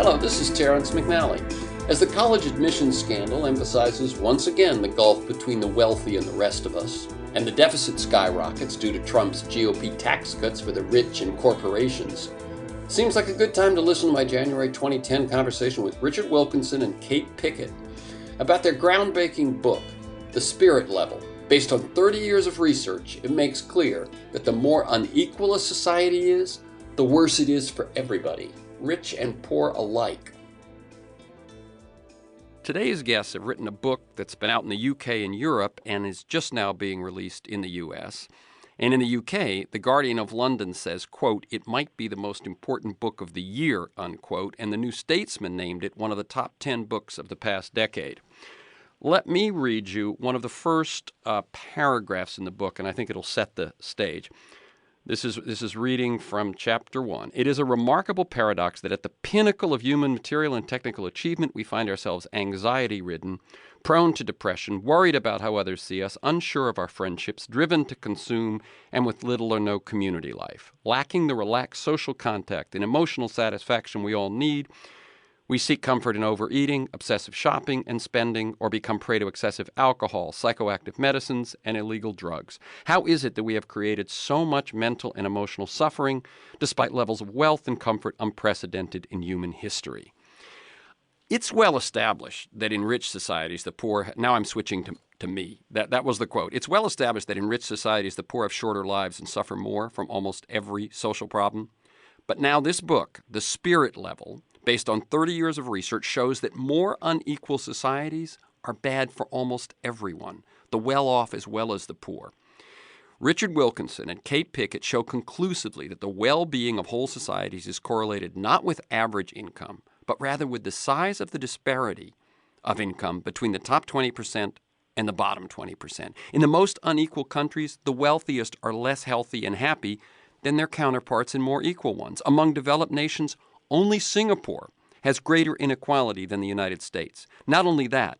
Hello, this is Terrence McNally. As the college admissions scandal emphasizes once again the gulf between the wealthy and the rest of us, and the deficit skyrockets due to Trump's GOP tax cuts for the rich and corporations, it seems like a good time to listen to my January 2010 conversation with Richard Wilkinson and Kate Pickett about their groundbreaking book, The Spirit Level. Based on 30 years of research, it makes clear that the more unequal a society is, the worse it is for everybody, rich and poor alike. Today's guests have written a book that's been out in the UK and Europe and is just now being released in the US. And in the UK, The Guardian of London says, quote, it might be the most important book of the year, unquote, and the New Statesman named it one of the top 10 books of the past decade. Let me read you one of the first paragraphs in the book, and I think it'll set the stage. This is reading from Chapter 1. It is a remarkable paradox that at the pinnacle of human material and technical achievement, we find ourselves anxiety-ridden, prone to depression, worried about how others see us, unsure of our friendships, driven to consume, and with little or no community life. Lacking the relaxed social contact and emotional satisfaction we all need, we seek comfort in overeating, obsessive shopping and spending, or become prey to excessive alcohol, psychoactive medicines, and illegal drugs. How is it that we have created so much mental and emotional suffering, despite levels of wealth and comfort unprecedented in human history? It's well established that in rich societies, the poor... Now I'm switching to me. That was the quote. It's well established that in rich societies, the poor have shorter lives and suffer more from almost every social problem. But now this book, The Spirit Level, based on 30 years of research, shows that more unequal societies are bad for almost everyone, the well-off as well as the poor. Richard Wilkinson and Kate Pickett show conclusively that the well-being of whole societies is correlated not with average income, but rather with the size of the disparity of income between the top 20% and the bottom 20%. In the most unequal countries, the wealthiest are less healthy and happy than their counterparts in more equal ones. Among developed nations, only Singapore has greater inequality than the United States. Not only that,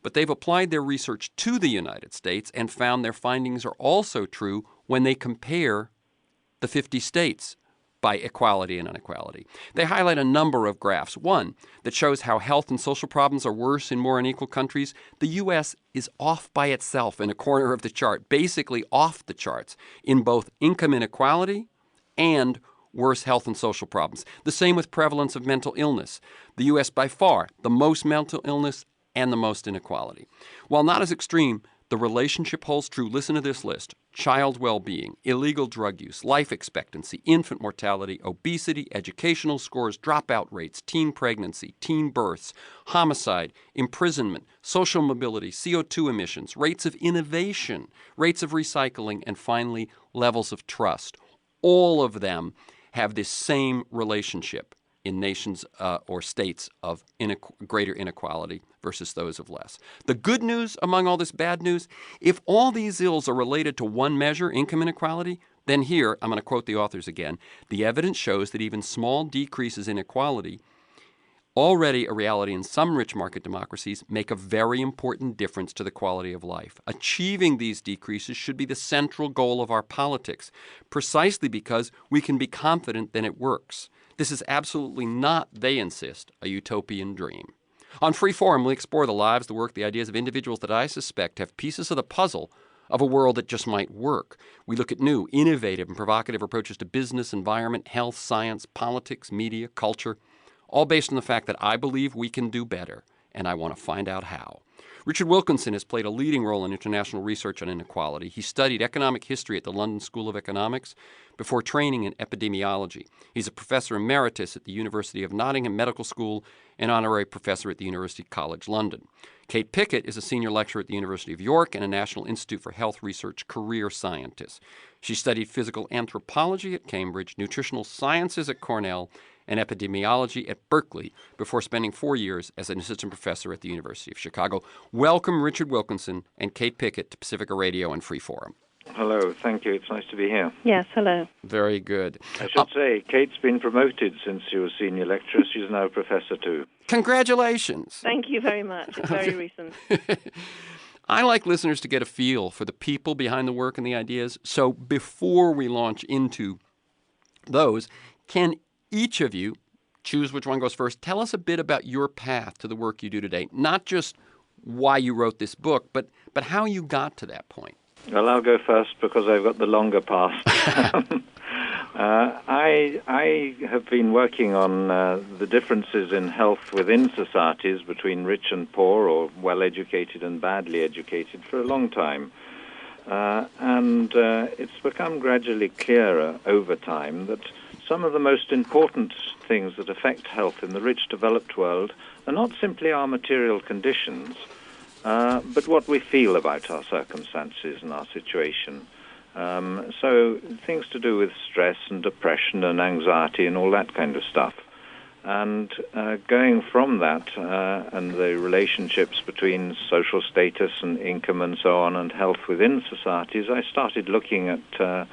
but they've applied their research to the United States and found their findings are also true when they compare the 50 states by equality and inequality. They highlight a number of graphs. One that shows how health and social problems are worse in more unequal countries. The U.S. is off by itself in a corner of the chart, basically off the charts in both income inequality and worse health and social problems. The same with prevalence of mental illness. The U.S. by far the most mental illness and the most inequality. While not as extreme, the relationship holds true. Listen to this list: child well-being, illegal drug use, life expectancy, infant mortality, obesity, educational scores, dropout rates, teen pregnancy, teen births, homicide, imprisonment, social mobility, CO2 emissions, rates of innovation, rates of recycling, and finally, levels of trust. All of them have this same relationship in nations or states of greater inequality versus those of less. The good news among all this bad news, if all these ills are related to one measure, income inequality, then here, I'm going to quote the authors again, the evidence shows that even small decreases in equality, already a reality in some rich market democracies, make a very important difference to the quality of life. Achieving these decreases should be the central goal of our politics, precisely because we can be confident that it works. This is absolutely not, they insist, a utopian dream. On Free Forum, we explore the lives, the work, the ideas of individuals that I suspect have pieces of the puzzle of a world that just might work. We look at new, innovative, and provocative approaches to business, environment, health, science, politics, media, culture, all based on the fact that I believe we can do better, and I want to find out how. Richard Wilkinson has played a leading role in international research on inequality. He studied economic history at the London School of Economics before training in epidemiology. He's a professor emeritus at the University of Nottingham Medical School and honorary professor at the University College London. Kate Pickett is a senior lecturer at the University of York and a National Institute for Health Research career scientist. She studied physical anthropology at Cambridge, nutritional sciences at Cornell, and epidemiology at Berkeley before spending 4 years as an assistant professor at the University of Chicago. Welcome, Richard Wilkinson and Kate Pickett, to Pacifica Radio and Free Forum. Hello, thank you. It's nice to be here. Yes, hello. Very good. I should say, Kate's been promoted since she was senior lecturer. She's now a professor too. Congratulations. Thank you very much. It's very recent. I like listeners to get a feel for the people behind the work and the ideas. So before we launch into those, can each of you choose which one goes first. Tell us a bit about your path to the work you do today. Not just why you wrote this book, but how you got to that point. Well, I'll go first because I've got the longer past. I have been working on the differences in health within societies between rich and poor, or well-educated and badly educated, for a long time. And it's become gradually clearer over time that some of the most important things that affect health in the rich, developed world are not simply our material conditions, but what we feel about our circumstances and our situation. So things to do with stress and depression and anxiety and all that kind of stuff. And going from that and the relationships between social status and income and so on and health within societies, I started looking at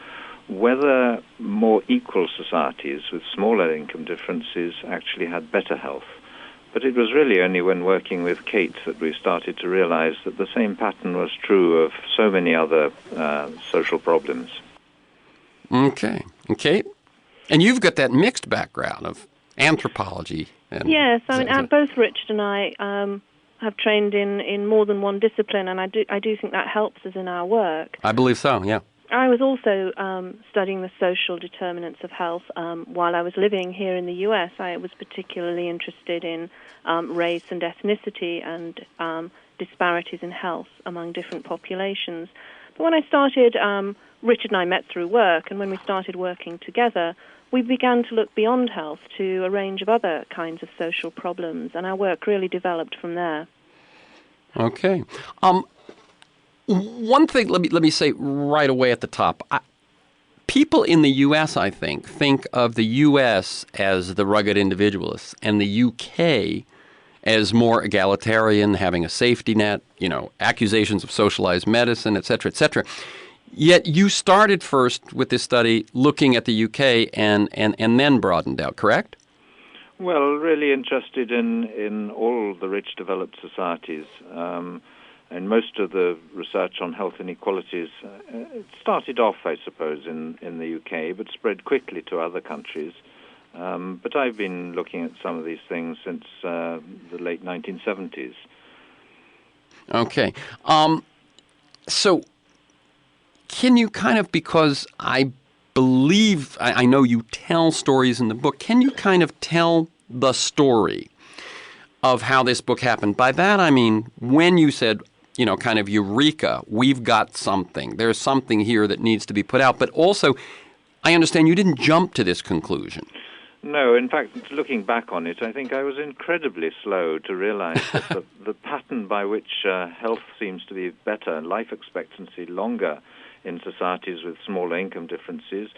whether more equal societies with smaller income differences actually had better health. But it was really only when working with Kate that we started to realize that the same pattern was true of so many other social problems. Okay. Kate? And you've got that mixed background of anthropology. Yes, I mean, both Richard and I have trained in more than one discipline, and I do think that helps us in our work. I believe so, yeah. I was also studying the social determinants of health while I was living here in the U.S. I was particularly interested in race and ethnicity and disparities in health among different populations. But when I started, Richard and I met through work, and when we started working together, we began to look beyond health to a range of other kinds of social problems, and our work really developed from there. Okay. One thing, let me say right away at the top. People in the U.S., I think of the U.S. as the rugged individualists and the U.K. as more egalitarian, having a safety net, accusations of socialized medicine, et cetera, et cetera. Yet you started first with this study looking at the U.K. and then broadened out, correct? Well, really interested in all the rich developed societies. And most of the research on health inequalities it started off, I suppose, in the UK, but spread quickly to other countries. But I've been looking at some of these things since the late 1970s. Okay. So can you kind of, because I believe, I know you tell stories in the book, can you kind of tell the story of how this book happened? By that, I mean, when you said, kind of eureka, we've got something. There's something here that needs to be put out. But also, I understand you didn't jump to this conclusion. No, in fact, looking back on it, I think I was incredibly slow to realize that the pattern by which health seems to be better, life expectancy longer in societies with smaller income differences,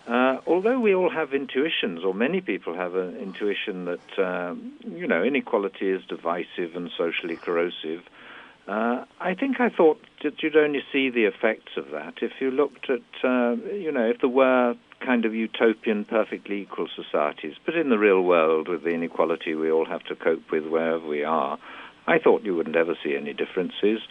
although we all have intuitions, or many people have an intuition that, inequality is divisive and socially corrosive, I thought that you'd only see the effects of that if you looked at, if there were kind of utopian, perfectly equal societies. But in the real world, with the inequality we all have to cope with wherever we are, I thought you wouldn't ever see any differences.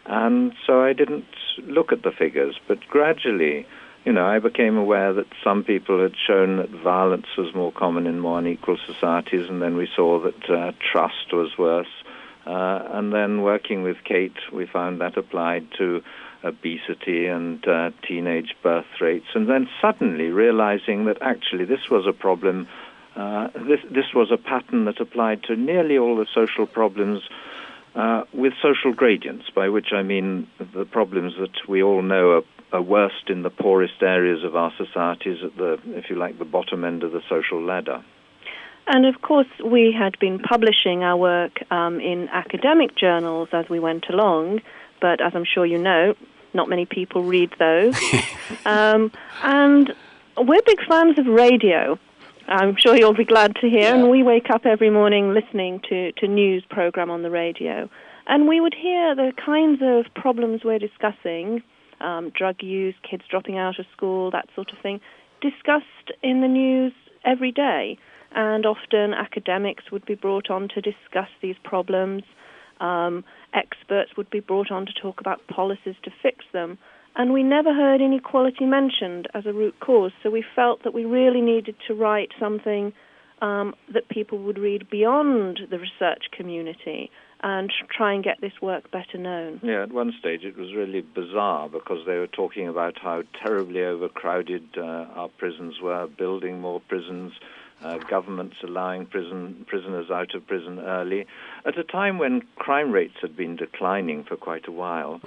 And so I didn't look at the figures. But gradually, I became aware that some people had shown that violence was more common in more unequal societies, and then we saw that trust was worse. And then working with Kate, we found that applied to obesity and teenage birth rates. And then suddenly realizing that actually this was a problem, this was a pattern that applied to nearly all the social problems with social gradients, by which I mean the problems that we all know are worst in the poorest areas of our societies at the, if you like, the bottom end of the social ladder. And of course, we had been publishing our work in academic journals as we went along, but as I'm sure you know, not many people read those. And we're big fans of radio. I'm sure you'll be glad to hear. Yeah. And we wake up every morning listening to news program on the radio. And we would hear the kinds of problems we're discussing, drug use, kids dropping out of school, that sort of thing, discussed in the news every day. And often academics would be brought on to discuss these problems. Experts would be brought on to talk about policies to fix them. And we never heard inequality mentioned as a root cause, so we felt that we really needed to write something that people would read beyond the research community and try and get this work better known. Yeah, at one stage it was really bizarre because they were talking about how terribly overcrowded our prisons were, building more prisons, governments allowing prisoners out of prison early, at a time when crime rates had been declining for quite a while,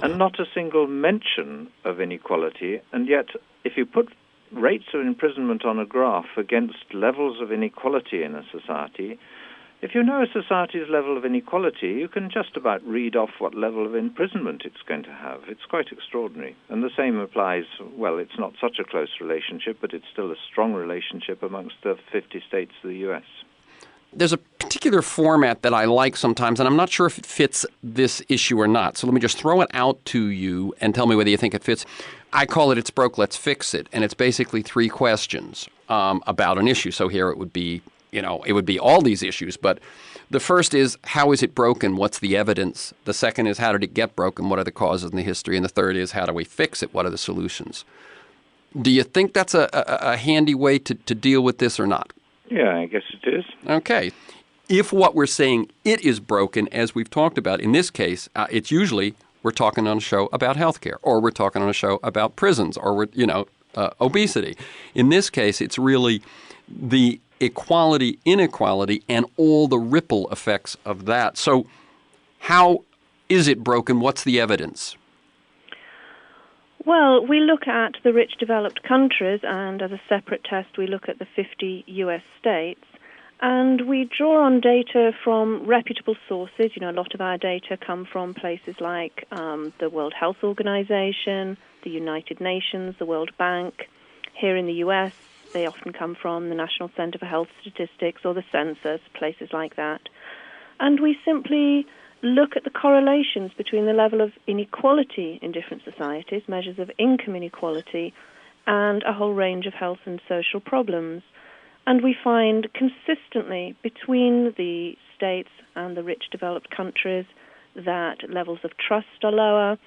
and not a single mention of inequality. And yet, if you put rates of imprisonment on a graph against levels of inequality in a society, if you know a society's level of inequality, you can just about read off what level of imprisonment it's going to have. It's quite extraordinary. And the same applies, well, it's not such a close relationship, but it's still a strong relationship amongst the 50 states of the U.S. There's a particular format that I like sometimes, and I'm not sure if it fits this issue or not. So let me just throw it out to you and tell me whether you think it fits. I call it It's Broke, Let's Fix It. And it's basically 3 questions about an issue. So here it would be, it would be all these issues. But the first is, how is it broken? What's the evidence? The second is, how did it get broken? What are the causes and the history? And the third is, how do we fix it? What are the solutions? Do you think that's a handy way to deal with this or not? Yeah, I guess it is. Okay. If what we're saying, it is broken, as we've talked about, in this case, it's usually we're talking on a show about healthcare, or we're talking on a show about prisons, or we're, obesity. In this case, it's really the equality, inequality, and all the ripple effects of that. So how is it broken? What's the evidence? Well, we look at the rich developed countries, and as a separate test, we look at the 50 U.S. states, and we draw on data from reputable sources. A lot of our data come from places like the World Health Organization, the United Nations, the World Bank. Here in the U.S., they often come from the National Center for Health Statistics or the census, places like that. And we simply look at the correlations between the level of inequality in different societies, measures of income inequality, and a whole range of health and social problems. And we find consistently between the states and the rich developed countries that levels of trust are lower,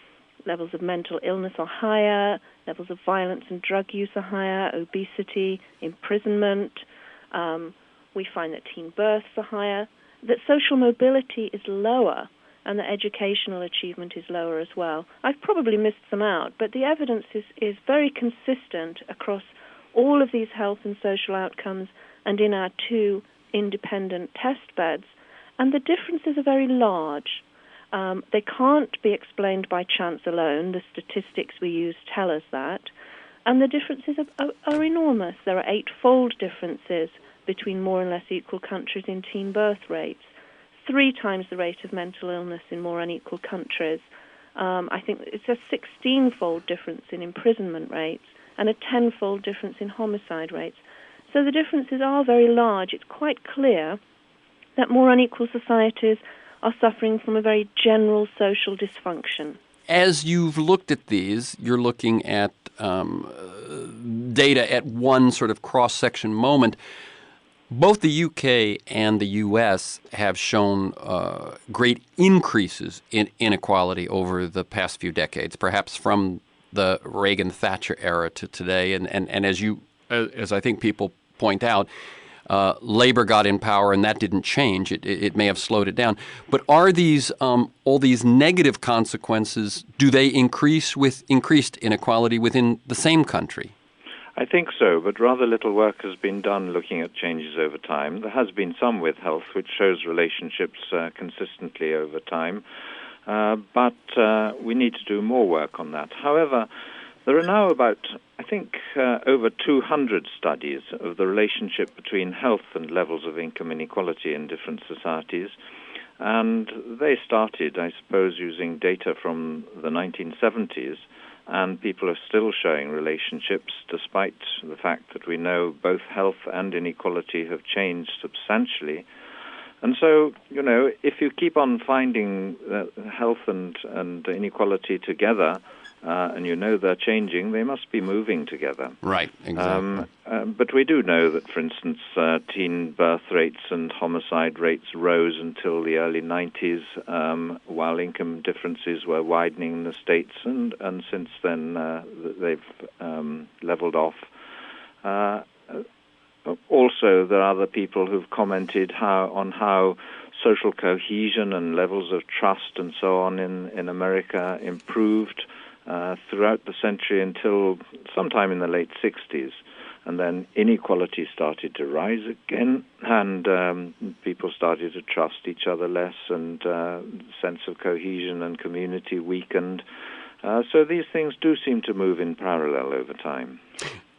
levels of mental illness are higher, levels of violence and drug use are higher, obesity, imprisonment. We find that teen births are higher, that social mobility is lower, and that educational achievement is lower as well. I've probably missed some out, but the evidence is very consistent across all of these health and social outcomes and in our 2 independent test beds, and the differences are very large. They can't be explained by chance alone. The statistics we use tell us that. And the differences are enormous. There are 8-fold differences between more and less equal countries in teen birth rates, 3 times the rate of mental illness in more unequal countries. I think it's a 16-fold difference in imprisonment rates and a 10-fold difference in homicide rates. So the differences are very large. It's quite clear that more unequal societies are suffering from a very general social dysfunction. As you've looked at these, you're looking at data at one sort of cross-section moment. Both the UK and the US have shown great increases in inequality over the past few decades, perhaps from the Reagan-Thatcher era to today. And as I think people point out, Labor got in power, and that didn't change. It may have slowed it down. But are these all these negative consequences? Do they increase with increased inequality within the same country? I think so, but rather little work has been done looking at changes over time. There has been some with health, which shows relationships consistently over time, but we need to do more work on that. However, there are now about, I think, over 200 studies of the relationship between health and levels of income inequality in different societies. And they started, I suppose, using data from the 1970s, and people are still showing relationships despite the fact that we know both health and inequality have changed substantially. And so, if you keep on finding health and inequality together, and they're changing, they must be moving together. Right, exactly. But we do know that, for instance, teen birth rates and homicide rates rose until the early 90s, while income differences were widening in the States, and since then they've leveled off. also, there are other people who've commented on how social cohesion and levels of trust and so on in America improved throughout the century until sometime in the late 60s. And then inequality started to rise again, and people started to trust each other less, and sense of cohesion and community weakened. So these things do seem to move in parallel over time.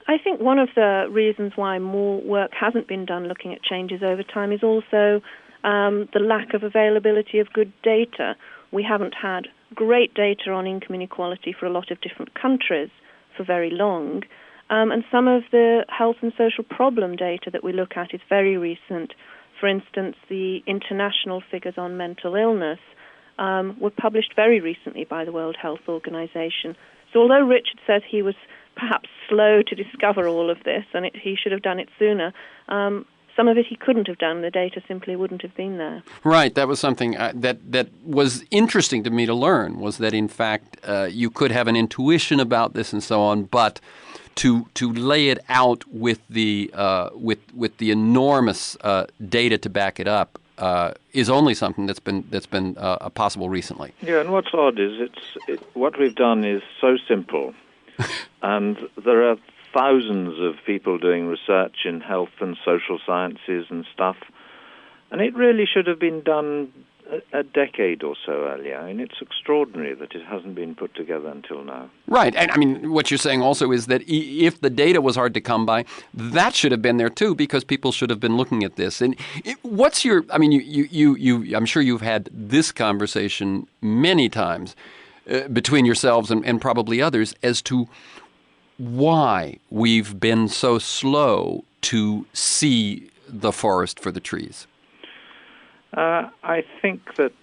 I think one of the reasons why more work hasn't been done looking at changes over time is also the lack of availability of good data. We haven't had great data on income inequality for a lot of different countries for very long. And some of the health and social problem data that we look at is very recent. For instance, the international figures on mental illness were published very recently by the World Health Organization. So although Richard says he was perhaps slow to discover all of this and he should have done it sooner, some of it he couldn't have done. The data simply wouldn't have been there. Right. That was something that was interesting to me to learn, was that, in fact, you could have an intuition about this and so on, but to lay it out with the enormous data to back it up is only something that's been possible recently. Yeah, and what's odd is what we've done is so simple, and there are thousands of people doing research in health and social sciences and stuff, and it really should have been done a decade or so earlier. I mean, it's extraordinary that it hasn't been put together until now. Right. And I mean, what you're saying also is that if the data was hard to come by, that should have been there too, because people should have been looking at this. And what's your, I mean, you I'm sure you've had this conversation many times between yourselves and probably others as to why we've been so slow to see the forest for the trees. I think that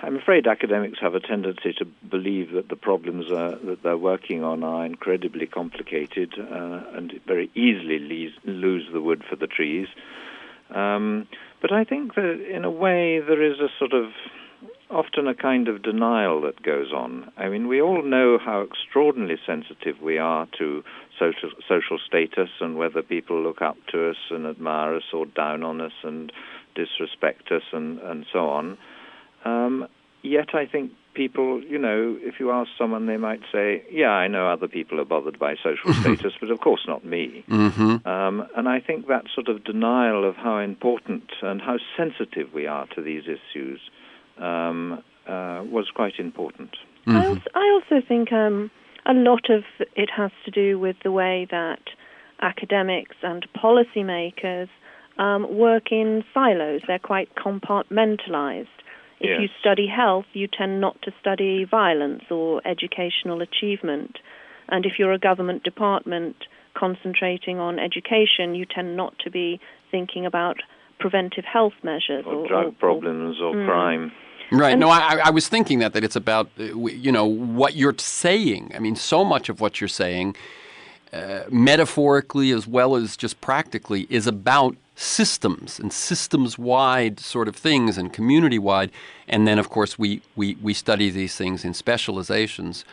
I'm afraid academics have a tendency to believe that the problems that they're working on are incredibly complicated and very easily lose the wood for the trees. But I think that in a way there is a sort of often a kind of denial that goes on. I mean, we all know how extraordinarily sensitive we are to social status and whether people look up to us and admire us or down on us and disrespect us and so on. Yet I think people, if you ask someone, they might say, yeah, I know other people are bothered by social status, but of course not me. Mm-hmm. And I think that sort of denial of how important and how sensitive we are to these issues was quite important. Mm-hmm. I also think a lot of it has to do with the way that academics and policymakers work in silos. They're quite compartmentalized. If you study health, you tend not to study violence or educational achievement. And if you're a government department concentrating on education, you tend not to be thinking about preventive health measures. Or drug problems or crime. Right. No, I was thinking that it's about, what you're saying. I mean, so much of what you're saying, metaphorically as well as just practically, is about systems and systems-wide sort of things and community-wide. And then, of course, we study these things in specializations.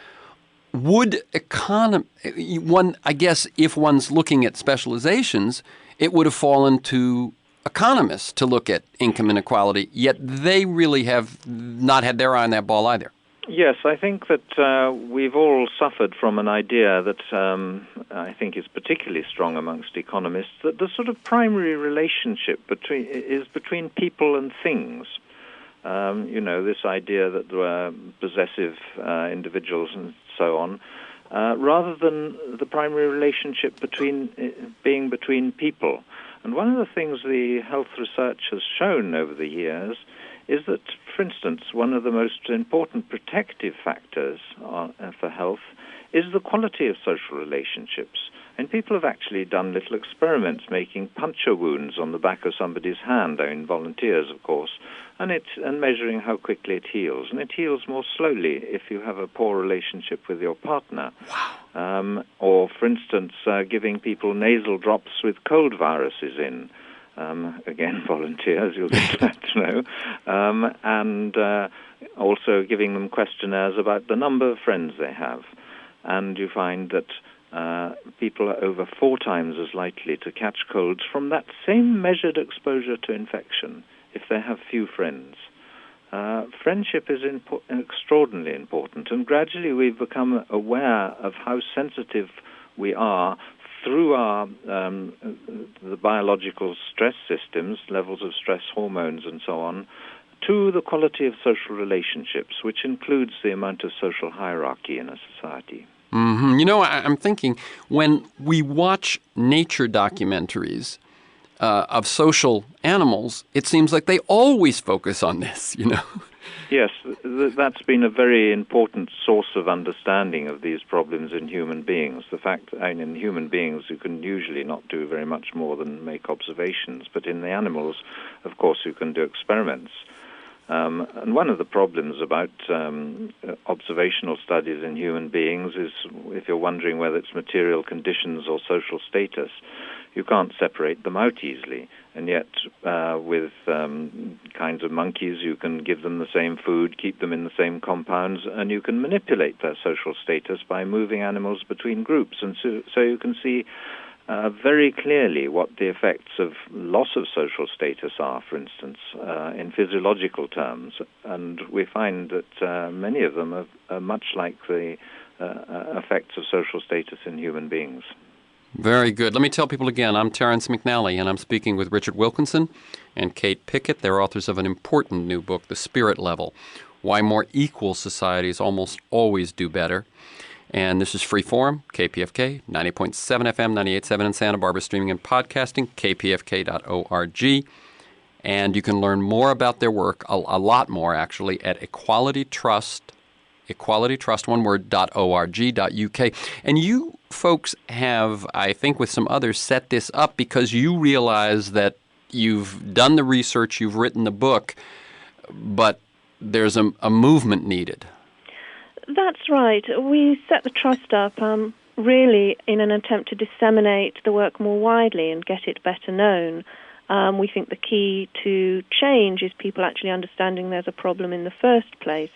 Would I guess if one's looking at specializations, it would have fallen to economists to look at income inequality, yet they really have not had their eye on that ball either. Yes, I think that we've all suffered from an idea that I think is particularly strong amongst economists, that the sort of primary relationship is between people and things. This idea that there are possessive individuals and so on, rather than the primary relationship being between people. And one of the things the health research has shown over the years is that, for instance, one of the most important protective factors for health is the quality of social relationships. And people have actually done little experiments making puncture wounds on the back of somebody's hand, volunteers, of course, and measuring how quickly it heals. And it heals more slowly if you have a poor relationship with your partner. Wow. Or, for instance, giving people nasal drops with cold viruses in. Again, volunteers, you'll be glad to know. And also giving them questionnaires about the number of friends they have. And you find that people are over 4 times as likely to catch colds from that same measured exposure to infection if they have few friends. Friendship is extraordinarily important, and gradually we've become aware of how sensitive we are through our the biological stress systems, levels of stress hormones and so on, to the quality of social relationships, which includes the amount of social hierarchy in a society. Mm-hmm. You know, I'm thinking when we watch nature documentaries of social animals, it seems like they always focus on this, you know. Yes, that's been a very important source of understanding of these problems in human beings. The fact that in human beings you can usually not do very much more than make observations, but in the animals, of course, you can do experiments. And one of the problems about observational studies in human beings is, if you're wondering whether it's material conditions or social status, you can't separate them out easily. And yet, with kinds of monkeys, you can give them the same food, keep them in the same compounds, and you can manipulate their social status by moving animals between groups. And so you can see very clearly what the effects of loss of social status are, for instance, in physiological terms. And we find that many of them are much like the effects of social status in human beings. Very good. Let me tell people again, I'm Terence McNally, and I'm speaking with Richard Wilkinson and Kate Pickett. They're authors of an important new book, The Spirit Level, Why More Equal Societies Almost Always Do Better. And this is Freeform, KPFK, 90.7 FM, 98.7 in Santa Barbara, streaming and podcasting, kpfk.org. And you can learn more about their work, a lot more actually, at equalitytrust, one word, .org.uk. And you folks have, I think with some others, set this up because you realize that you've done the research, you've written the book, but there's a movement needed. That's right. We set the trust up really in an attempt to disseminate the work more widely and get it better known. We think the key to change is people actually understanding there's a problem in the first place.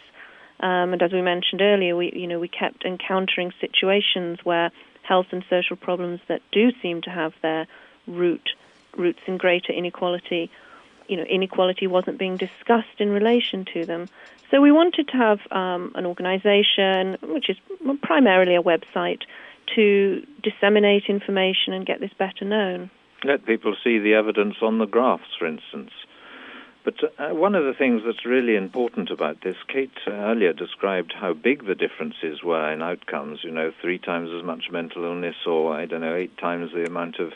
And as we mentioned earlier, we kept encountering situations where health and social problems that do seem to have their roots in greater inequality, inequality wasn't being discussed in relation to them. So we wanted to have an organization, which is primarily a website, to disseminate information and get this better known. Let people see the evidence on the graphs, for instance. But one of the things that's really important about this, Kate earlier described how big the differences were in outcomes, 3 times as much mental illness or, 8 times the amount of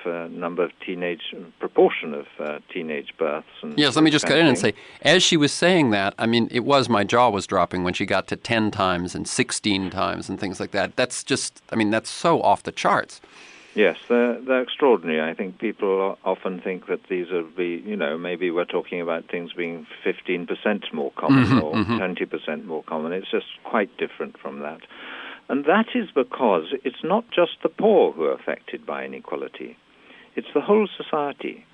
proportion of teenage births. And yes, let me just cut in and say, as she was saying that, it was, my jaw was dropping when she got to 10 times and 16 times and things like that. That's just, that's so off the charts. Yes, they're extraordinary. I think people often think that these would be, maybe we're talking about things being 15% more common or 20% more common. It's just quite different from that. And that is because it's not just the poor who are affected by inequality. It's the whole society.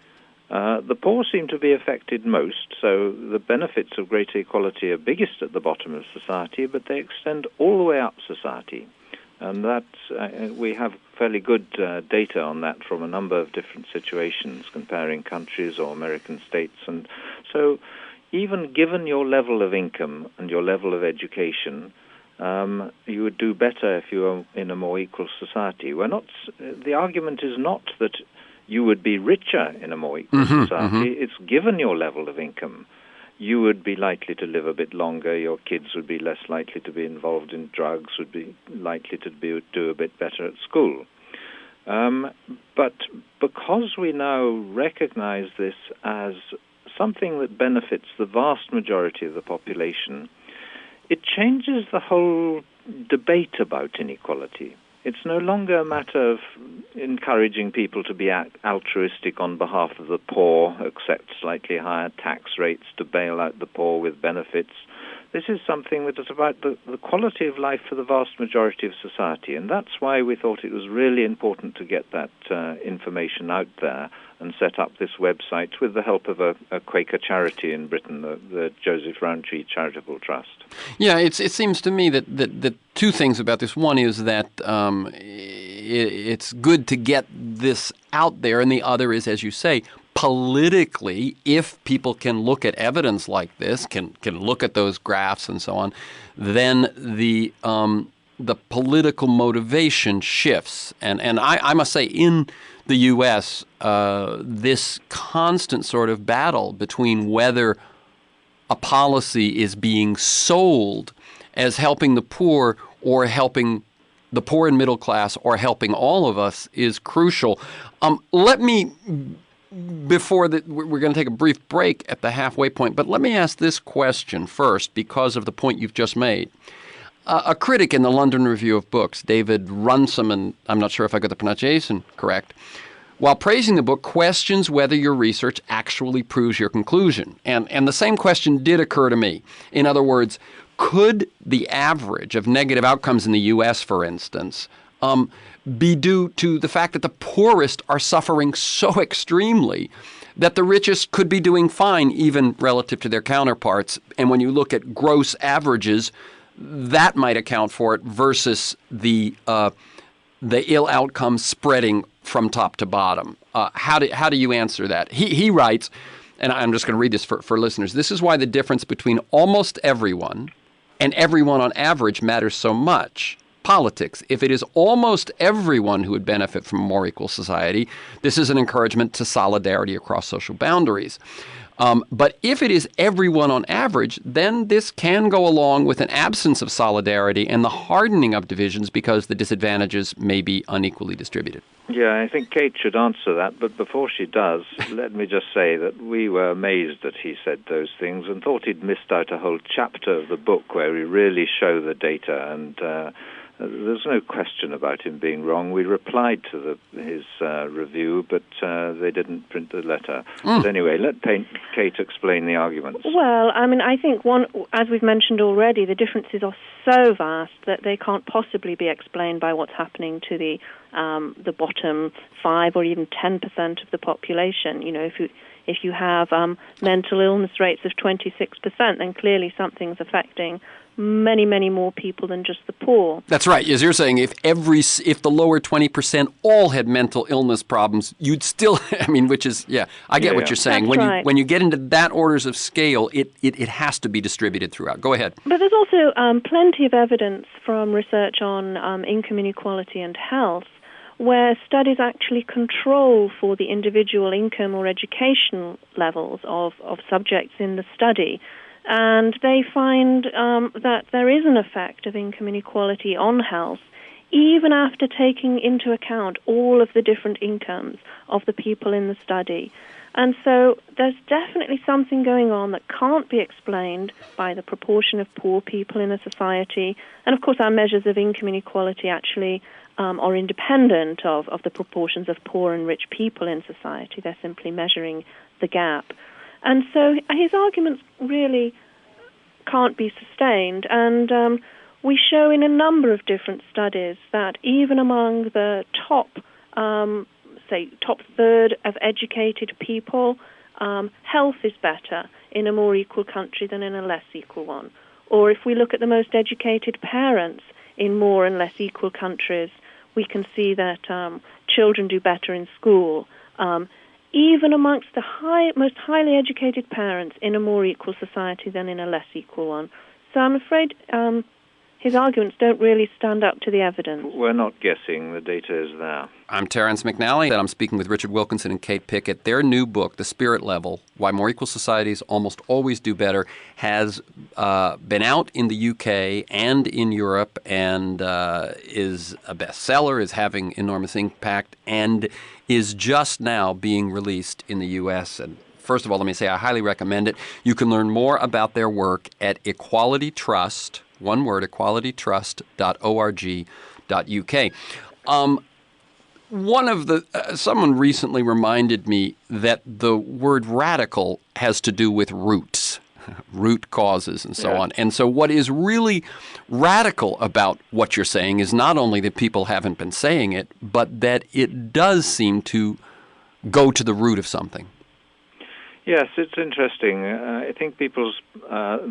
The poor seem to be affected most, so the benefits of greater equality are biggest at the bottom of society, but they extend all the way up society. And that we have fairly good data on that from a number of different situations, comparing countries or American states. And so even given your level of income and your level of education, you would do better if you were in a more equal society. The argument is not that you would be richer in a more equal society. It's given your level of income, you would be likely to live a bit longer, your kids would be less likely to be involved in drugs, would be likely to do a bit better at school. But because we now recognize this as something that benefits the vast majority of the population, it changes the whole debate about inequality. It's no longer a matter of encouraging people to be altruistic on behalf of the poor, accept slightly higher tax rates to bail out the poor with benefits. This is something that is about the quality of life for the vast majority of society, and that's why we thought it was really important to get that information out there and set up this website with the help of a Quaker charity in Britain, the Joseph Rowntree Charitable Trust. Yeah, it seems to me that 2 things about this. One is that it's good to get this out there. And the other is, as you say, politically, if people can look at evidence like this, can look at those graphs and so on, then the political motivation shifts. And I must say, in the U.S., this constant sort of battle between whether a policy is being sold as helping the poor or helping the poor and middle class or helping all of us is crucial. Let me, we're going to take a brief break at the halfway point, but let me ask this question first because of the point you've just made. A critic in the London Review of Books, David Runciman, I'm not sure if I got the pronunciation correct, while praising the book, questions whether your research actually proves your conclusion. And the same question did occur to me. In other words, could the average of negative outcomes in the U.S., for instance, be due to the fact that the poorest are suffering so extremely that the richest could be doing fine, even relative to their counterparts? And when you look at gross averages, that might account for it versus the ill outcomes spreading from top to bottom. How do you answer that? He writes, and I'm just going to read this for listeners. This is why the difference between almost everyone and everyone on average matters so much. Politics. If it is almost everyone who would benefit from a more equal society, this is an encouragement to solidarity across social boundaries. But if it is everyone on average, then this can go along with an absence of solidarity and the hardening of divisions because the disadvantages may be unequally distributed. Yeah, I think Kate should answer that, but before she does, let me just say that we were amazed that he said those things and thought he'd missed out a whole chapter of the book where we really show the data, and there's no question about him being wrong. We replied to his review, but they didn't print the letter. But anyway, let Kate explain the arguments. Well, I mean, I think as we've mentioned already, the differences are so vast that they can't possibly be explained by what's happening to the bottom 5 or even 10% of the population. You know, if you have mental illness rates of 26%, then clearly something's affecting many, many more people than just the poor. That's right. As you're saying, if the lower 20% all had mental illness problems, you'd still, I mean, which is, I get what you're saying. That's when you get into that orders of scale, it has to be distributed throughout. Go ahead. But there's also plenty of evidence from research on income inequality and health where studies actually control for the individual income or education levels of subjects in the study. And they find that there is an effect of income inequality on health, even after taking into account all of the different incomes of the people in the study. And so there's definitely something going on that can't be explained by the proportion of poor people in a society. And of course, our measures of income inequality actually are independent of the proportions of poor and rich people in society. They're simply measuring the gap. And so his arguments really can't be sustained. And we show in a number of different studies that even among the top third of educated people, health is better in a more equal country than in a less equal one. Or if we look at the most educated parents in more and less equal countries, we can see that children do better in school. Even amongst the most highly educated parents in a more equal society than in a less equal one. So I'm afraid his arguments don't really stand up to the evidence. We're not guessing. The data is there. I'm Terence McNally, and I'm speaking with Richard Wilkinson and Kate Pickett. Their new book, The Spirit Level, Why More Equal Societies Almost Always Do Better, has been out in the UK and in Europe and is a bestseller, is having enormous impact, and is just now being released in the U.S. And first of all, let me say I highly recommend it. You can learn more about their work at Equality Trust, one word, equalitytrust.org.uk. Someone recently reminded me that the word radical has to do with roots, root causes and so on. And so what is really radical about what you're saying is not only that people haven't been saying it, but that it does seem to go to the root of something. Yes, it's interesting. I think the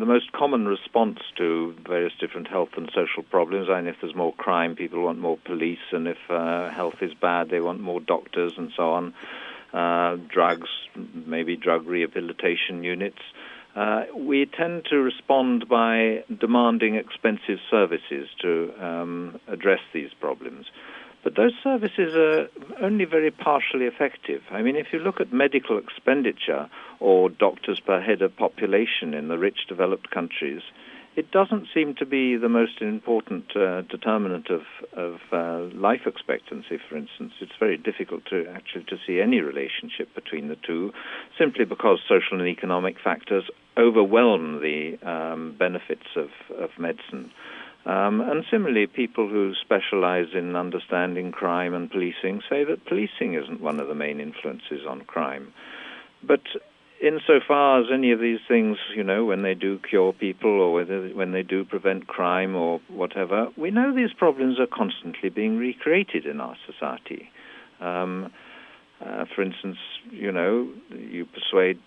most common response to various different health and social problems, and if there's more crime, people want more police, and if health is bad, they want more doctors and so on. Drugs, maybe drug rehabilitation units. We tend to respond by demanding expensive services to address these problems. But those services are only very partially effective. I mean, if you look at medical expenditure or doctors per head of population in the rich developed countries, it doesn't seem to be the most important determinant of life expectancy, for instance. It's very difficult to see any relationship between the two, simply because social and economic factors overwhelm the benefits of medicine. And similarly, people who specialize in understanding crime and policing say that policing isn't one of the main influences on crime. But insofar as any of these things, when they do cure people or when they do prevent crime or whatever, we know these problems are constantly being recreated in our society. For instance, you persuade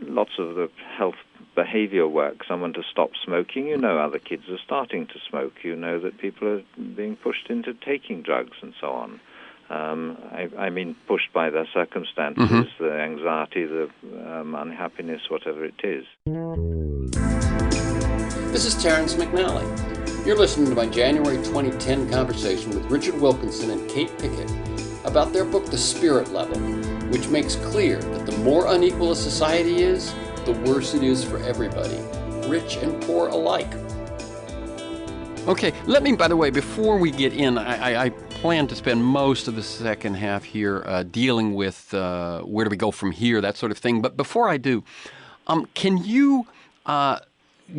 lots of the health behavior work, someone to stop smoking, other kids are starting to smoke, that people are being pushed into taking drugs and so on. I mean pushed by their circumstances, the anxiety, the unhappiness, whatever it is. This is Terrence McNally. You're listening to my January 2010 conversation with Richard Wilkinson and Kate Pickett about their book, The Spirit Level, which makes clear that the more unequal a society is, the worse it is for everybody, rich and poor alike. Okay, let me, by the way, before we get in, I plan to spend most of the second half here dealing with where do we go from here, that sort of thing. But before I do, can you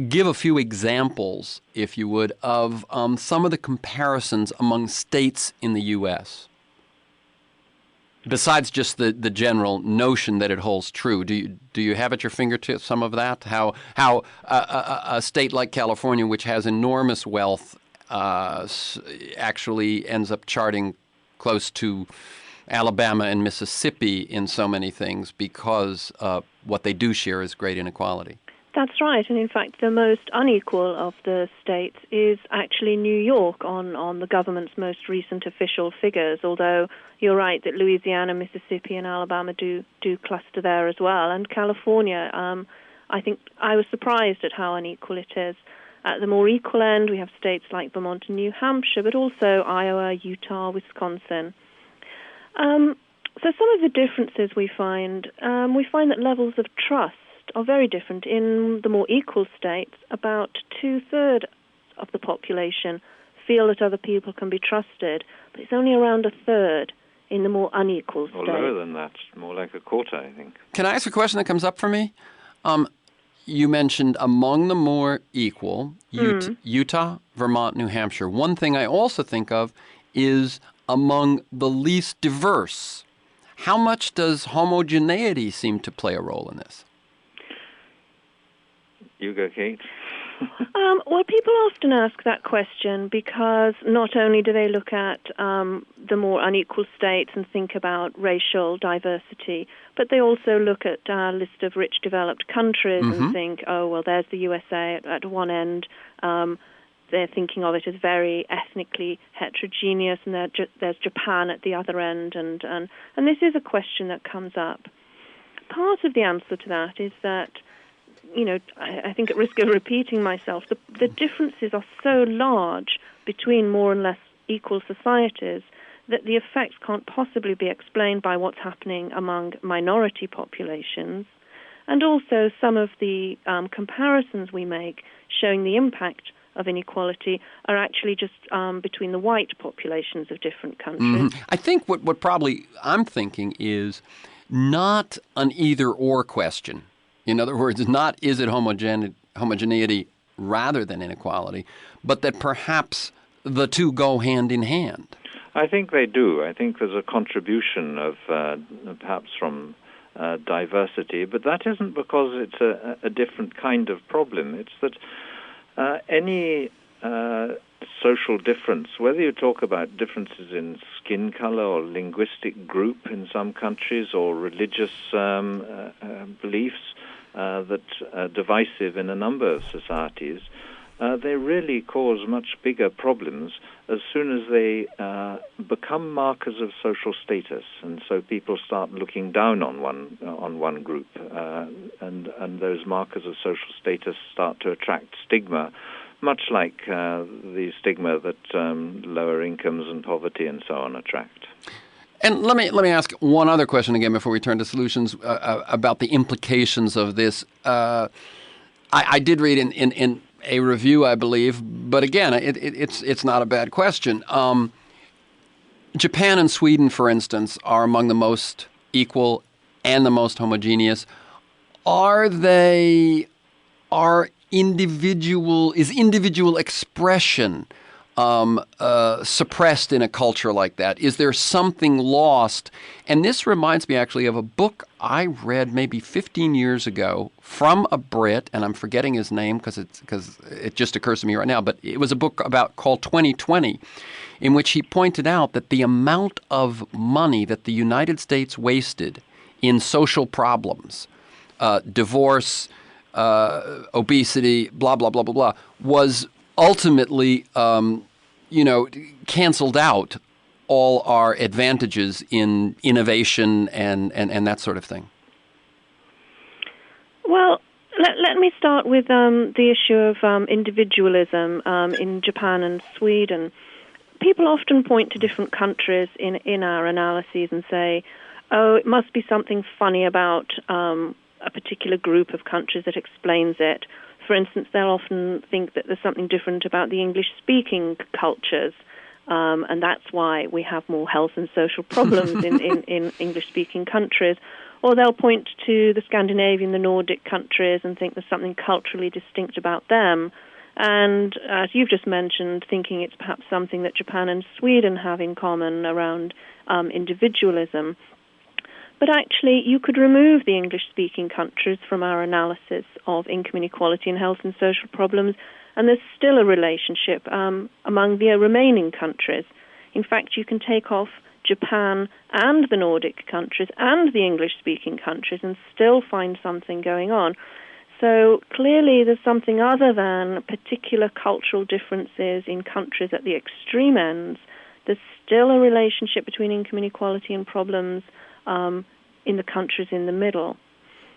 give a few examples, if you would, of some of the comparisons among states in the U.S.? Besides just the general notion that it holds true, do you have at your fingertips some of that? How a state like California, which has enormous wealth, actually ends up charting close to Alabama and Mississippi in so many things because what they do share is great inequality. That's right, and in fact the most unequal of the states is actually New York on the government's most recent official figures, although you're right that Louisiana, Mississippi and Alabama do cluster there as well, and California, I think I was surprised at how unequal it is. At the more equal end, we have states like Vermont and New Hampshire, but also Iowa, Utah, Wisconsin. So some of the differences we find that levels of trust are very different. In the more equal states, about 2/3 of the population feel that other people can be trusted, but it's only around 1/3 in the more unequal states. Or lower than that, more like 1/4, I think. Can I ask a question that comes up for me? You mentioned among the more equal, Utah, Vermont, New Hampshire. One thing I also think of is among the least diverse. How much does homogeneity seem to play a role in this? You go, Kate. Well, people often ask that question because not only do they look at the more unequal states and think about racial diversity, but they also look at a list of rich developed countries and think, oh, well, there's the USA at one end. They're thinking of it as very ethnically heterogeneous, and there's Japan at the other end. And this is a question that comes up. Part of the answer to that is that, I think at risk of repeating myself, the differences are so large between more and less equal societies that the effects can't possibly be explained by what's happening among minority populations. And also some of the comparisons we make showing the impact of inequality are actually just between the white populations of different countries. I think what probably I'm thinking is not an either-or question. In other words, not is it homogeneity rather than inequality, but that perhaps the two go hand in hand. I think they do. I think there's a contribution of perhaps from diversity, but that isn't because it's a different kind of problem. It's that any social difference, whether you talk about differences in skin color or linguistic group in some countries or religious beliefs that are divisive in a number of societies, they really cause much bigger problems as soon as they become markers of social status, and so people start looking down on one group, and those markers of social status start to attract stigma, much like the stigma that lower incomes and poverty and so on attract. And let me ask one other question again before we turn to solutions about the implications of this. I did read in a review, I believe, but again, it's not a bad question. Japan and Sweden, for instance, are among the most equal and the most homogeneous. Is individual expression suppressed in a culture like that? Is there something lost? And this reminds me actually of a book I read maybe 15 years ago from a Brit, and I'm forgetting his name because it just occurs to me right now, but it was a book called 2020, in which he pointed out that the amount of money that the United States wasted in social problems, divorce, obesity, blah, blah, blah, blah, blah, was ultimately, canceled out all our advantages in innovation and that sort of thing. Well, let me start with the issue of individualism in Japan and Sweden. People often point to different countries in our analyses and say, oh, it must be something funny about a particular group of countries that explains it. For instance, they'll often think that there's something different about the English-speaking cultures, and that's why we have more health and social problems in English-speaking countries. Or they'll point to the Scandinavian, the Nordic countries, and think there's something culturally distinct about them. And as you've just mentioned, thinking it's perhaps something that Japan and Sweden have in common around individualism. But actually, you could remove the English-speaking countries from our analysis of income inequality and health and social problems, and there's still a relationship among the remaining countries. In fact, you can take off Japan and the Nordic countries and the English-speaking countries and still find something going on. So clearly there's something other than particular cultural differences in countries at the extreme ends. There's still a relationship between income inequality and problems in the countries in the middle.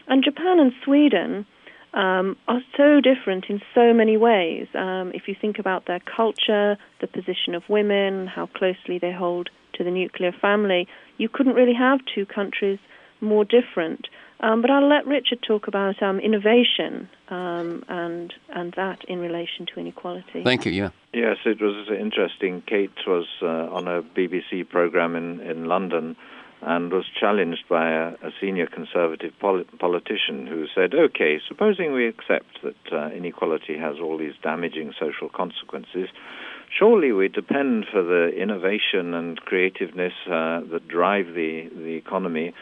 And Japan and Sweden are so different in so many ways. If you think about their culture, the position of women, how closely they hold to the nuclear family, you couldn't really have two countries more different. But I'll let Richard talk about innovation and that in relation to inequality. Thank you, yeah. Yes, it was interesting. Kate was on a BBC program in London and was challenged by a senior Conservative politician who said, okay, supposing we accept that inequality has all these damaging social consequences, surely we depend for the innovation and creativeness that drive the economy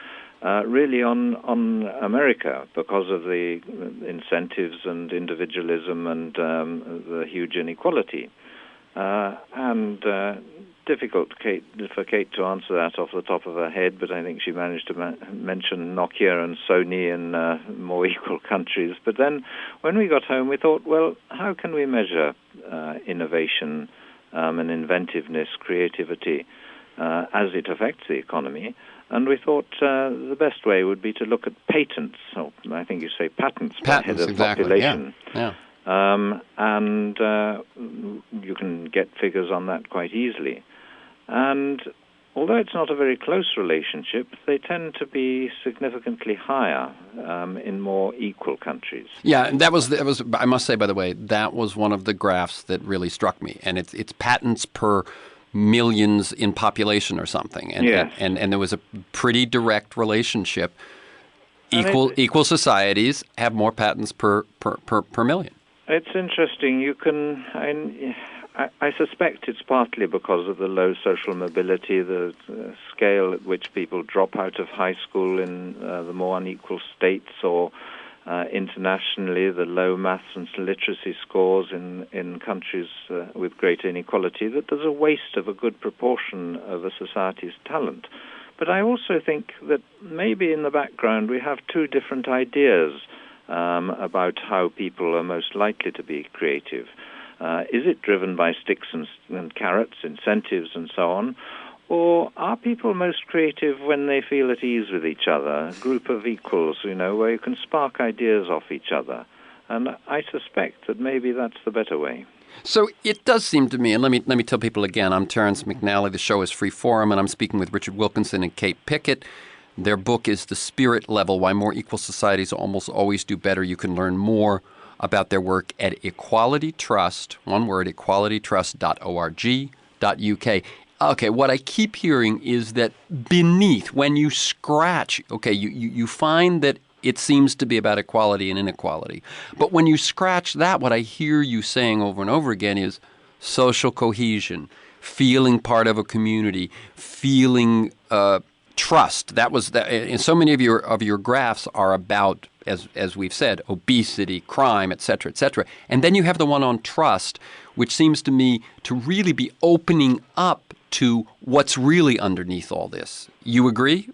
really on America because of the incentives and individualism and the huge inequality. Difficult for Kate to answer that off the top of her head, but I think she managed to mention Nokia and Sony in more equal countries. But then when we got home, we thought, well, how can we measure innovation and inventiveness, creativity, as it affects the economy? And we thought the best way would be to look at patents, or I think you say patents per head of population. Yeah. And you can get figures on that quite easily. And although it's not a very close relationship, they tend to be significantly higher in more equal countries. Yeah, and that was. I must say, by the way, that was one of the graphs that really struck me. And it's patents per millions in population or something. And, yes. and there was a pretty direct relationship. Equal societies have more patents per million. It's interesting. You can. I suspect it's partly because of the low social mobility, the scale at which people drop out of high school in the more unequal states, or internationally, the low maths and literacy scores in countries with greater inequality, that there's a waste of a good proportion of a society's talent. But I also think that maybe in the background we have two different ideas about how people are most likely to be creative. Is it driven by sticks and carrots, incentives and so on? Or are people most creative when they feel at ease with each other, a group of equals, where you can spark ideas off each other? And I suspect that maybe that's the better way. So it does seem to me, and let me tell people again, I'm Terence McNally. The show is Free Forum, and I'm speaking with Richard Wilkinson and Kate Pickett. Their book is The Spirit Level, Why More Equal Societies Almost Always Do Better. You can learn more about their work at Equality Trust, one word, equalitytrust.org.uk. Okay, what I keep hearing is that beneath, when you scratch, okay, you find that it seems to be about equality and inequality. But when you scratch that, what I hear you saying over and over again is social cohesion, feeling part of a community, feeling trust. That was that. And so many of your graphs are about, as we've said, obesity, crime, et cetera, et cetera. And then you have the one on trust, which seems to me to really be opening up to what's really underneath all this. You agree?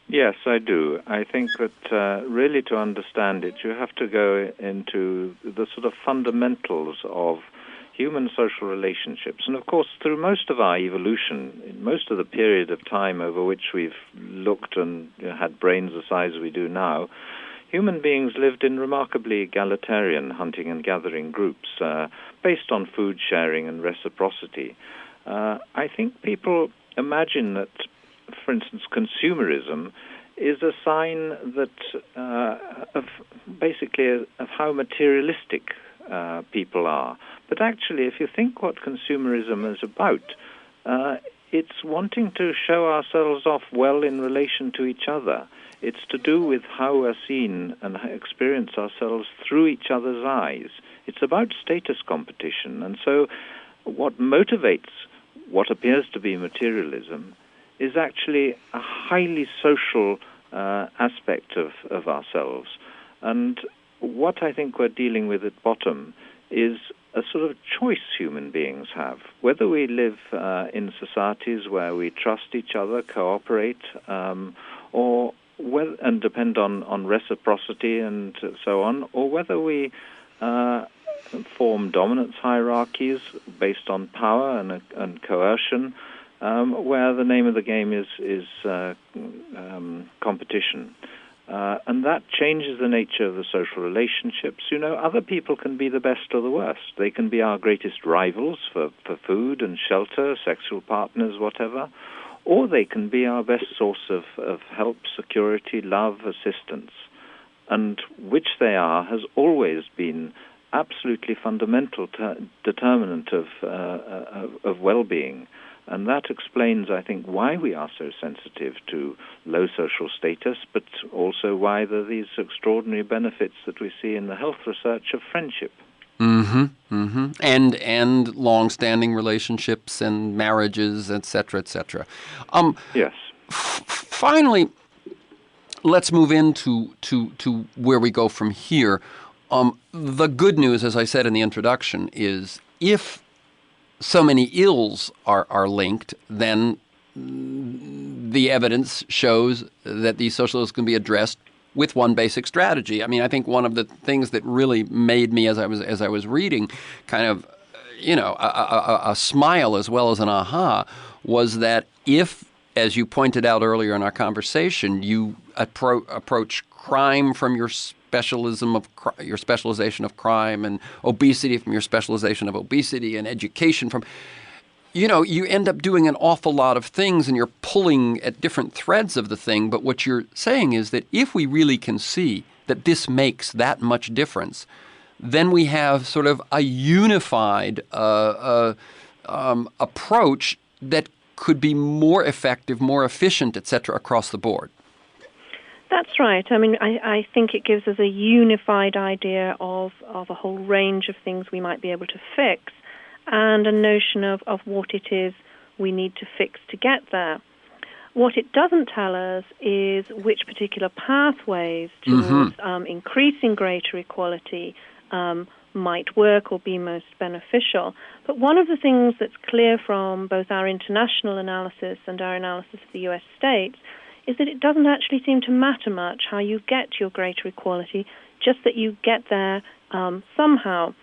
Yes, I do. I think that really to understand it, you have to go into the sort of fundamentals of human social relationships. And of course, through most of our evolution, in most of the period of time over which we've looked and had brains the size we do now, human beings lived in remarkably egalitarian hunting and gathering groups based on food sharing and reciprocity. I think people imagine that, for instance, consumerism is a sign that of how materialistic people are. But actually, if you think what consumerism is about, it's wanting to show ourselves off well in relation to each other. It's to do with how we're seen and experience ourselves through each other's eyes. It's about status competition. And so what motivates what appears to be materialism is actually a highly social aspect of ourselves. And what I think we're dealing with at bottom is a sort of choice human beings have. Whether we live in societies where we trust each other, cooperate, and depend on reciprocity and so on, or whether we form dominance hierarchies based on power and coercion, where the name of the game is competition. And that changes the nature of the social relationships. Other people can be the best or the worst. They can be our greatest rivals for food and shelter, sexual partners, whatever. Or they can be our best source of help, security, love, assistance. And which they are has always been absolutely fundamental determinant of well-being. And that explains, I think, why we are so sensitive to low social status, but also why there are these extraordinary benefits that we see in the health research of friendship. Mm-hmm, mm-hmm. And long-standing relationships and marriages, et cetera, et cetera. Yes. Finally, let's move into to where we go from here. The good news, as I said in the introduction, is if so many ills are linked, then the evidence shows that these social ills can be addressed with one basic strategy. I mean, I think one of the things that really made me, as I was reading, kind of, a smile as well as an aha, was that if, as you pointed out earlier in our conversation, you approach crime from your specialization of crime, and obesity from your specialization of obesity, and education from, you end up doing an awful lot of things, and you're pulling at different threads of the thing. But what you're saying is that if we really can see that this makes that much difference, then we have sort of a unified approach that could be more effective, more efficient, et cetera, across the board. That's right. I mean, I think it gives us a unified idea of a whole range of things we might be able to fix, and a notion of what it is we need to fix to get there. What it doesn't tell us is which particular pathways towards increasing greater equality might work or be most beneficial. But one of the things that's clear from both our international analysis and our analysis of the U.S. states is that it doesn't actually seem to matter much how you get your greater equality, just that you get there somehow.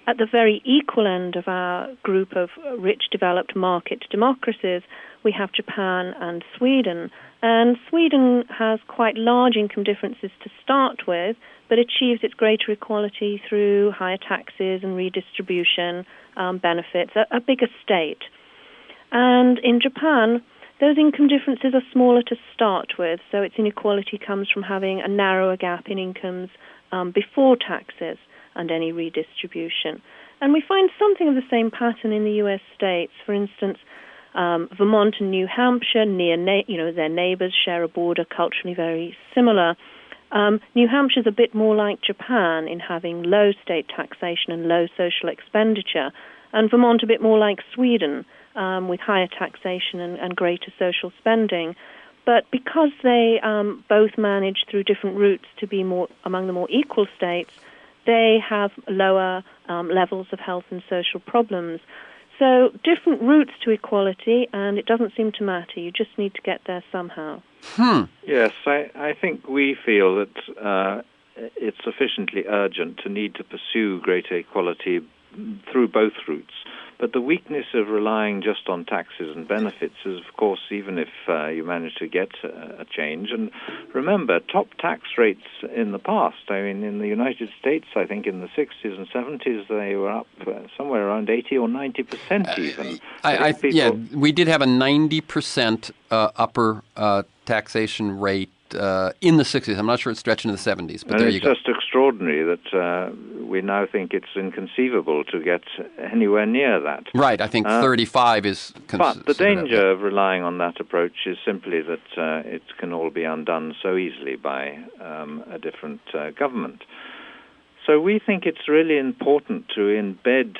At the very equal end of our group of rich, developed market democracies, we have Japan and Sweden. And Sweden has quite large income differences to start with, but achieves its greater equality through higher taxes and redistribution benefits, a bigger state. And in Japan, those income differences are smaller to start with, so its inequality comes from having a narrower gap in incomes before taxes and any redistribution. And we find something of the same pattern in the U.S. states. For instance, Vermont and New Hampshire, their neighbors, share a border culturally very similar. New Hampshire's a bit more like Japan in having low state taxation and low social expenditure, and Vermont a bit more like Sweden with higher taxation and greater social spending. But because they both manage through different routes to be more among the more equal states, they have lower levels of health and social problems. So different routes to equality, and it doesn't seem to matter. You just need to get there somehow. Yes, I think we feel that it's sufficiently urgent to need to pursue greater equality through both routes. But the weakness of relying just on taxes and benefits is, of course, even if you manage to get a change. And remember, top tax rates in the past, I mean, in the United States, I think in the 60s and 70s, they were up somewhere around 80 or 90% even. We did have a 90% upper taxation rate in the 60s. I'm not sure it's stretching to the 70s, but there you go. It's just extraordinary that we now think it's inconceivable to get anywhere near that. Right, I think 35 is... But the danger of relying on that approach is simply that it can all be undone so easily by a different government. So we think it's really important to embed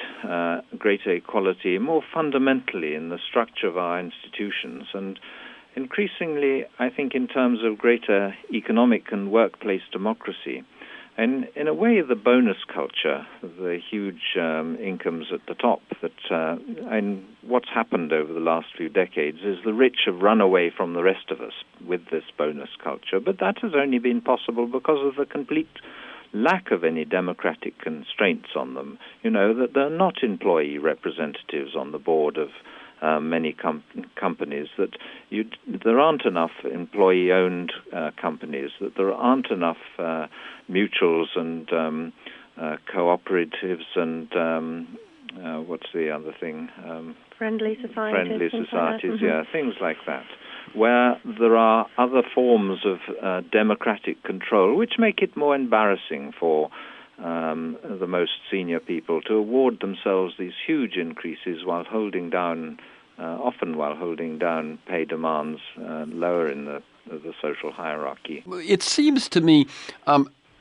greater equality more fundamentally in the structure of our institutions, and increasingly, I think, in terms of greater economic and workplace democracy. And in a way, the bonus culture, the huge incomes at the top, and what's happened over the last few decades is the rich have run away from the rest of us with this bonus culture. But that has only been possible because of the complete lack of any democratic constraints on them. You know, that there are not employee representatives on the board of many companies, that there aren't enough employee-owned companies, that there aren't enough mutuals and cooperatives and what's the other thing? Friendly societies. Things like that, where there are other forms of democratic control which make it more embarrassing for the most senior people to award themselves these huge increases while holding down, often while holding down pay demands lower in the social hierarchy. It seems to me,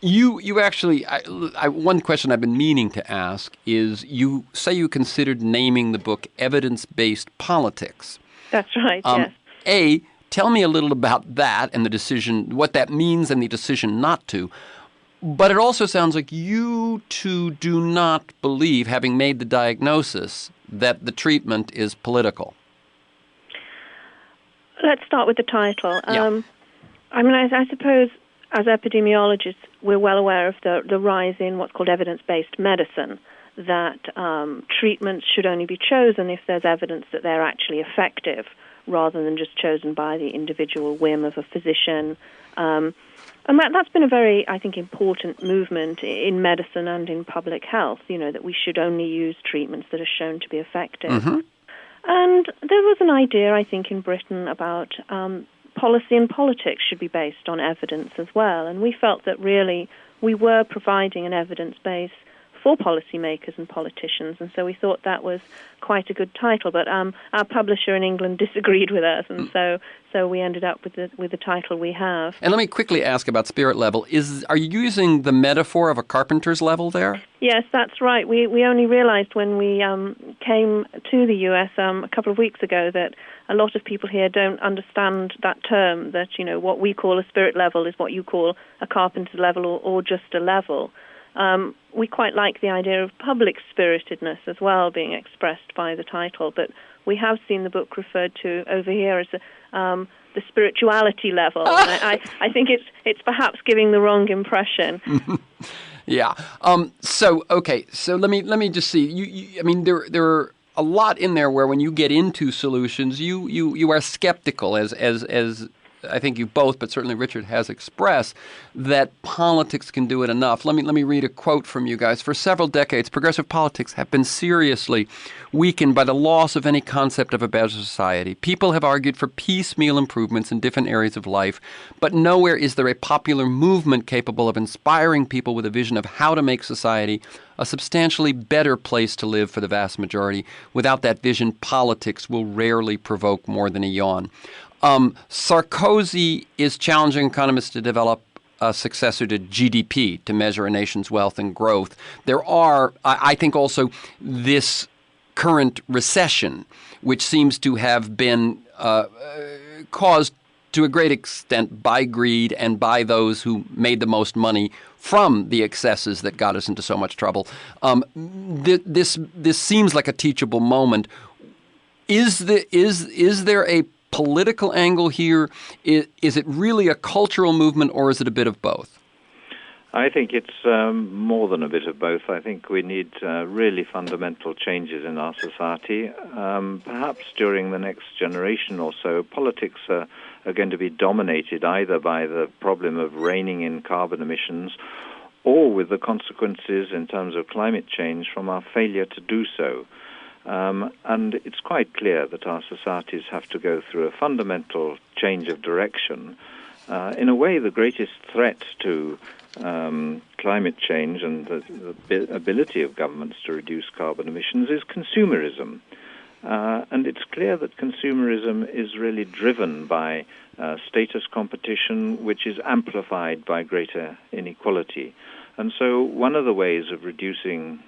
you actually, one question I've been meaning to ask is, you say you considered naming the book Evidence-Based Politics. That's right, yes. Tell me a little about that and the decision, what that means and the decision not to. But it also sounds like you two do not believe, having made the diagnosis, that the treatment is political. Let's start with the title. Yeah. I suppose as epidemiologists, we're well aware of the rise in what's called evidence-based medicine, that treatments should only be chosen if there's evidence that they're actually effective, rather than just chosen by the individual whim of a physician. And that's been a very, I think, important movement in medicine and in public health, that we should only use treatments that are shown to be effective. Mm-hmm. And there was an idea, I think, in Britain about policy and politics should be based on evidence as well. And we felt that really we were providing an evidence base for policymakers and politicians, and so we thought that was quite a good title. But our publisher in England disagreed with us, and so we ended up with the title we have. And let me quickly ask about spirit level. Are you using the metaphor of a carpenter's level there? Yes, that's right. We only realized when we came to the U.S. A couple of weeks ago that a lot of people here don't understand that term, that, what we call a spirit level is what you call a carpenter's level or just a level. We quite like the idea of public spiritedness as well being expressed by the title, but we have seen the book referred to over here as the spirituality level. And I think it's perhaps giving the wrong impression. Yeah. So let me just see. I mean, there are a lot in there where when you get into solutions, you are skeptical, as I think you both, but certainly Richard has expressed, that politics can do it enough. Let me read a quote from you guys. For several decades, progressive politics have been seriously weakened by the loss of any concept of a better society. People have argued for piecemeal improvements in different areas of life, but nowhere is there a popular movement capable of inspiring people with a vision of how to make society a substantially better place to live for the vast majority. Without that vision, politics will rarely provoke more than a yawn. Sarkozy is challenging economists to develop a successor to GDP to measure a nation's wealth and growth. There are, I think, also this current recession, which seems to have been caused to a great extent by greed and by those who made the most money from the excesses that got us into so much trouble. This seems like a teachable moment. Is there a political angle here? Is it really a cultural movement, or is it a bit of both? I think it's more than a bit of both. I think we need really fundamental changes in our society. Perhaps during the next generation or so, politics are going to be dominated either by the problem of reining in carbon emissions or with the consequences in terms of climate change from our failure to do so. And it's quite clear that our societies have to go through a fundamental change of direction. In a way, the greatest threat to climate change and the ability of governments to reduce carbon emissions is consumerism. And it's clear that consumerism is really driven by status competition, which is amplified by greater inequality. And so one of the ways of reducing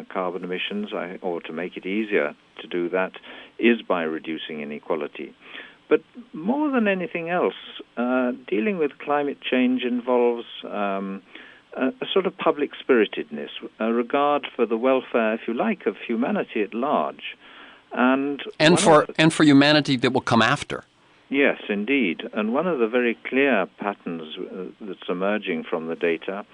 carbon emissions, or to make it easier to do that, is by reducing inequality. But more than anything else, dealing with climate change involves a sort of public spiritedness, a regard for the welfare, if you like, of humanity at large. And for humanity that will come after. Yes, indeed. And one of the very clear patterns that's emerging from the data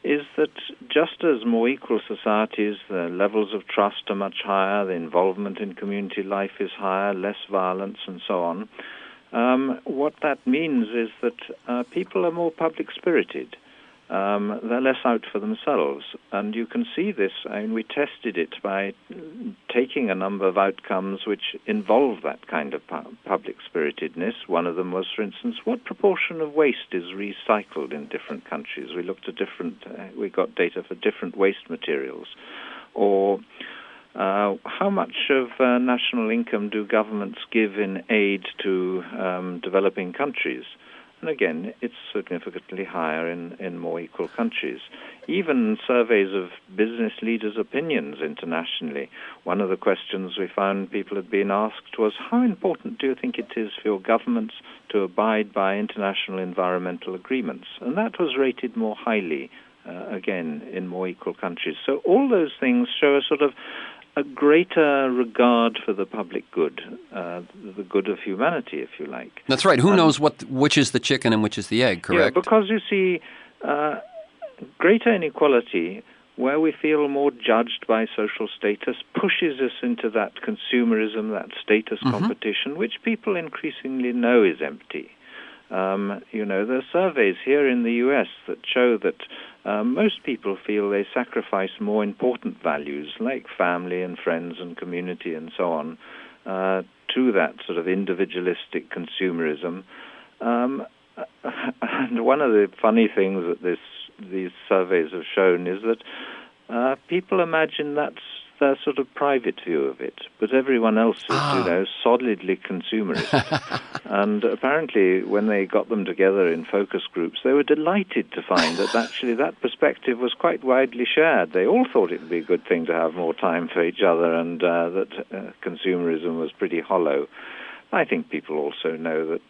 is that just as more equal societies, the levels of trust are much higher, the involvement in community life is higher, less violence, and so on. What that means is that people are more public-spirited. They're less out for themselves. And you can see this, we tested it by taking a number of outcomes which involve that kind of public-spiritedness. One of them was, for instance, what proportion of waste is recycled in different countries? We looked at we got data for different waste materials. Or how much of national income do governments give in aid to developing countries? And again, it's significantly higher in more equal countries. Even surveys of business leaders' opinions internationally, one of the questions we found people had been asked was, how important do you think it is for your governments to abide by international environmental agreements? And that was rated more highly, again, in more equal countries. So all those things show a sort of a greater regard for the public good, the good of humanity, if you like. That's right. Who knows which is the chicken and which is the egg, correct? Yeah, because you see, greater inequality, where we feel more judged by social status, pushes us into that consumerism, that status competition, which people increasingly know is empty. There are surveys here in the U.S. that show that most people feel they sacrifice more important values like family and friends and community and so on to that sort of individualistic consumerism. And one of the funny things that these surveys have shown is that people imagine that's their sort of private view of it, but everyone else is, solidly consumerist. And apparently, when they got them together in focus groups, they were delighted to find that actually that perspective was quite widely shared. They all thought it would be a good thing to have more time for each other, and that consumerism was pretty hollow. I think people also know that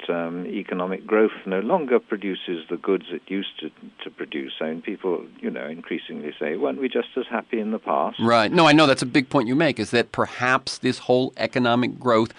economic growth no longer produces the goods it used to produce. I mean, people, increasingly say, weren't we just as happy in the past? Right. No, I know that's a big point you make, is that perhaps this whole economic growth,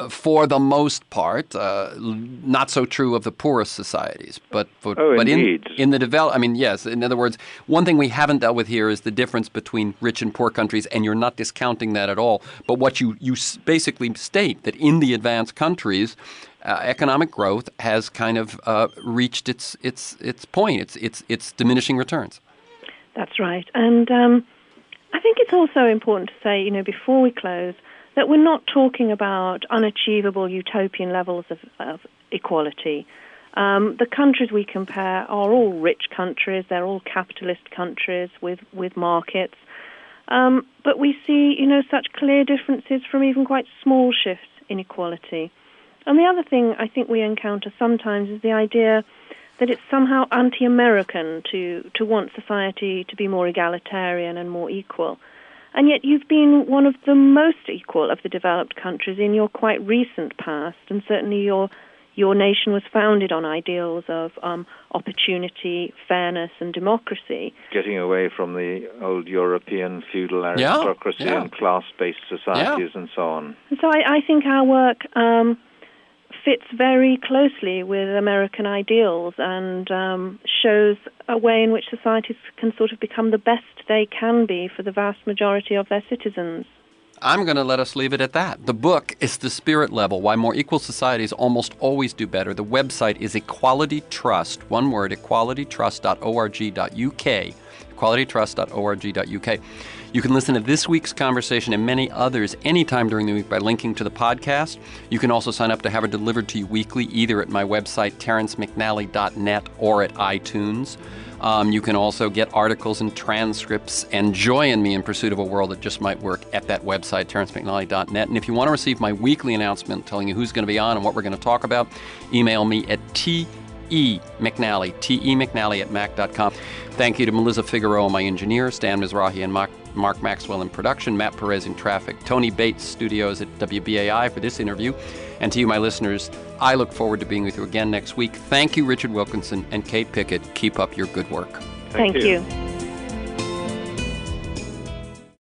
for the most part, not so true of the poorest societies, but in the developed, I mean, yes. In other words, one thing we haven't dealt with here is the difference between rich and poor countries, and you're not discounting that at all. But what you basically state that in the advanced countries, economic growth has kind of reached its point. It's diminishing returns. That's right, and I think it's also important to say, before we close, that we're not talking about unachievable utopian levels of equality. The countries we compare are all rich countries. They're all capitalist countries with markets. But we see, such clear differences from even quite small shifts in equality. And the other thing I think we encounter sometimes is the idea that it's somehow anti-American to want society to be more egalitarian and more equal. And yet you've been one of the most equal of the developed countries in your quite recent past, and certainly your nation was founded on ideals of opportunity, fairness, and democracy. Getting away from the old European feudal aristocracy and class-based societies and so on. And so I think our work fits very closely with American ideals and shows a way in which societies can sort of become the best they can be for the vast majority of their citizens. I'm going to let us leave it at that. The book is The Spirit Level, Why More Equal Societies Almost Always Do Better. The website is Equality Trust, one word, equalitytrust.org.uk, equalitytrust.org.uk. You can listen to this week's conversation and many others anytime during the week by linking to the podcast. You can also sign up to have it delivered to you weekly, either at my website, terencemcnally.net, or at iTunes. You can also get articles and transcripts and join me in pursuit of a world that just might work at that website, terencemcnally.net. And if you want to receive my weekly announcement telling you who's going to be on and what we're going to talk about, email me at temcnally, temcnally@mac.com. Thank you to Melissa Figueroa, my engineer, Stan Mizrahi and Mark Maxwell in production, Matt Perez in traffic, Tony Bates, studios at WBAI for this interview. And to you, my listeners, I look forward to being with you again next week. Thank you, Richard Wilkinson and Kate Pickett. Keep up your good work. Thank you.